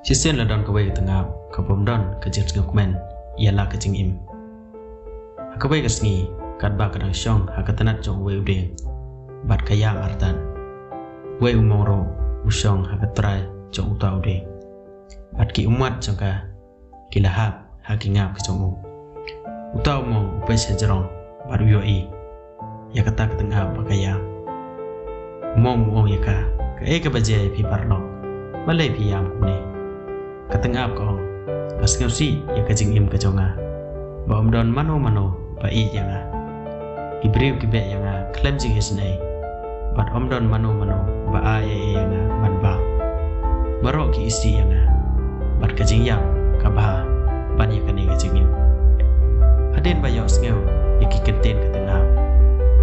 Sisen la don ka wei tengah ka bom don ka jing men ialah ka jing im. Ka wei ka sngi kat ba ka dang syong ha ka tanat jong wei ude bat ka yang artan. Wei umoro usyong ha ka trai jong uta ude. Bat ki umat jong ka kilahap ha ki ngap ka jong u. Uta umong upe sejerong bat uyoi ya kata ka tengah ba ka yang. Umong ya ka ka bajai pi parlo balai pi yang kumne. Katengap kong pas ngausi ya kajing im kajonga ba omdon mano ba I yanga kibriu kibe yanga klem jing isnai bat omdon mano ba a yanga man ba barok ki isi yanga bat kajing yam kabha ban ya kane kajing im haden ba yok ngeu ya ki kenten katengap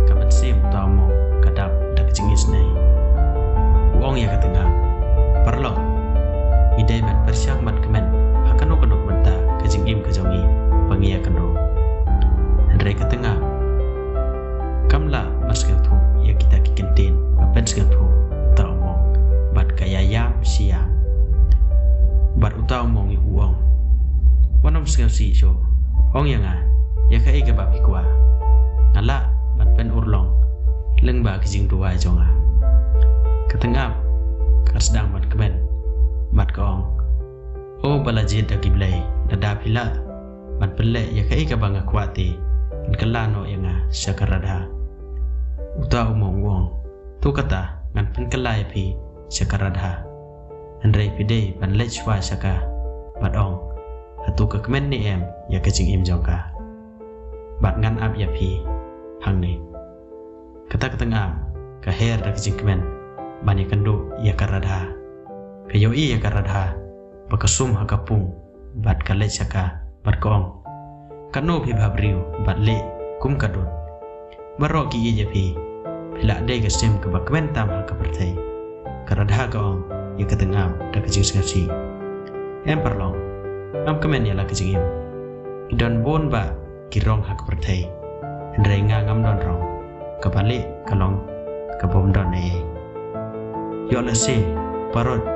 kaban sim tamo kadap da kajing isnai uong ya katengap parlo idai man persyang man kemen hakano kanok menta kajing im kajongi pangia kando Andre katengah kamla maskal tu ya kita kikenten bapen sekal tu uta omong bat kaya yam siang bat uta omong uong wanom sekal si so ong yanga ya kai ke bapi kwa ngala bat pen urlong lengba kajing dua jonga katengah kasdang bat kemen mat kaong o balajid da giblai da dapila mat pelle ya kai ka banga kwati kelano yanga syakarada uta umong wong tu kata ngan pen kelai pi syakarada andrei pide ban lechwa syaka badong hatu ka kemen ni em ya kajing im jongka bat ngan ab ya pi hang ni kata ketengah ka her da kajing kemen bani kendu ya karada kayoi ya karadha bakasum hakapung bat kalet saka bat koong kano pi babriu bat le kum kadun barok ki ye pi pila de ka sim ka bakmen tam hakaperthai karadha koong ya katengam da kajing skasi em parlong am kemen ya la kajing im don bon ba kirong hakaperthai ndrai nga ngam don rong ka balik kalong ka bom don ne yo la se parot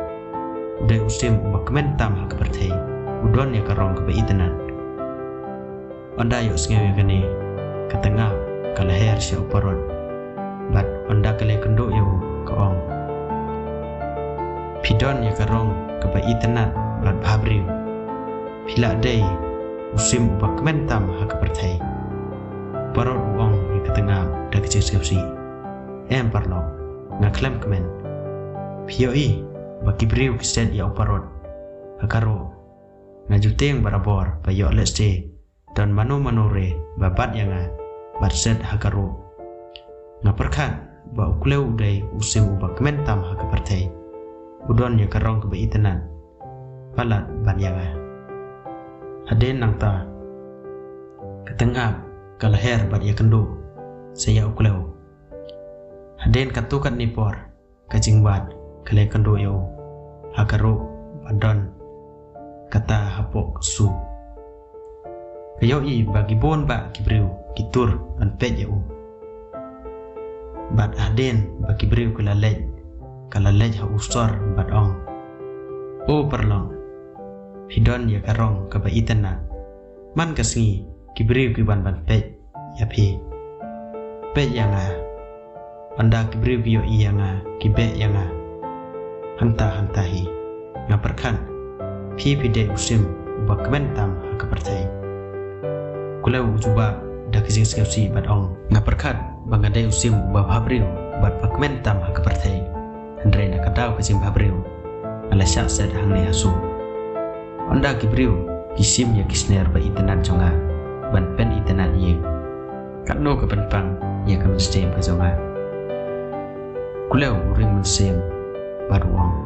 Dai usim bakmen tam ha kaperthai udon ya karong ka baitanan onda yo sngewe kani katengah kalaher sya uparot bat onda kale kendo yo kaong pidon ya karong ka baitanan bat bhabriu pila dai usim bakmen tam ha kaperthai parot uong ya katengah da kecil-kecil em parlo ngaklem kemen pioi baki briu kisen ya uparot hakaro ngajuteng barabor payo leste dan mano re babat yanga barset hakaro ngaperkan ba ukleu dai usim ubak mentam hakaperthai udon ya karong ke baitanan palat ban yanga haden nang ta ketengah kalaher bat ya kendo saya ukleu haden katukan nipor kajing bat kale kendo yo hakaro badon kata hapok su kayo I bagi bon ba kibriu kitur an pej yo bad aden bagi briu kala lej ha usor bad ong o perlong hidon ya karong ka baitana man kasngi kibriu ki ban pej ya pi pej yanga anda kibriu yo I yanga kibe yanga hantahi ngaperkan pide usim bakmen tam hakaperthai kulau juba da kizing skasi badong ngaperkan bangade usim babhabriu bat bakmen tam hakaperthai andre na kadau kizing bhabriu ala syak sad hangne asu onda kibriu kisim ya kisner ba itanan jonga ban pen itanan ye kanno ka penpang ya kam stem ka jonga kulau ring musim baruang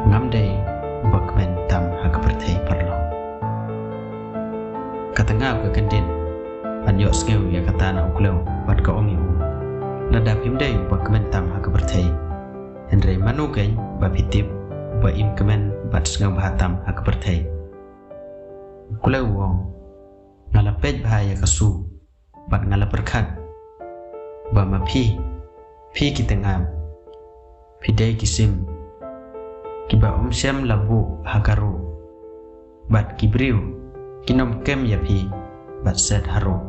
ngamdai bakmen tam hakaperthai parlo katengah ka kendin anyo skeu ya katana ukleu bat ka ongi nada pimdai bakmen tam hakaperthai Henry manukai bapitip ba im kemen bat sngam bahatam hakaperthai kulau wong ngalapej bahaya kasu bat ngalaperkat ba mapi pi kitengam pidai kisim kiba syam labu hakaru bat kibriu kinom kem yapi bat set haru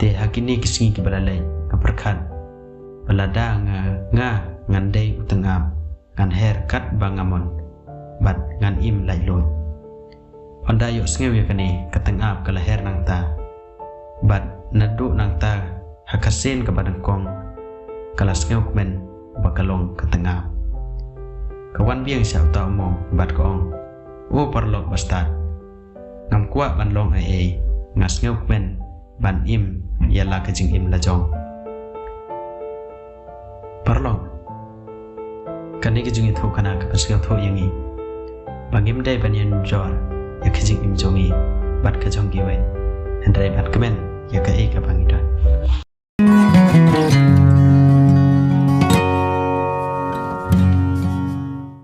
te hakini kisingi kibalalai ngaperkan balada nga ngandai utengam ngan her kat bangamon bat ngan im lailot onda yo sngew yakani katengap kala her nang ta bat nadu nang ta hakasen ka badangkong kala sngew men bakalong katengap kawan biang siap ta omong bat koong o parlok bastad ngam kwa ban long ai ngas sngew men ban im yala kajing im lajong parlong kani kajing itu kana kapasngew tho yangi bangim dai banyan jor ya kajing im jongi bat kajong giwe hendrai bat kemen ya ka e ka bangidan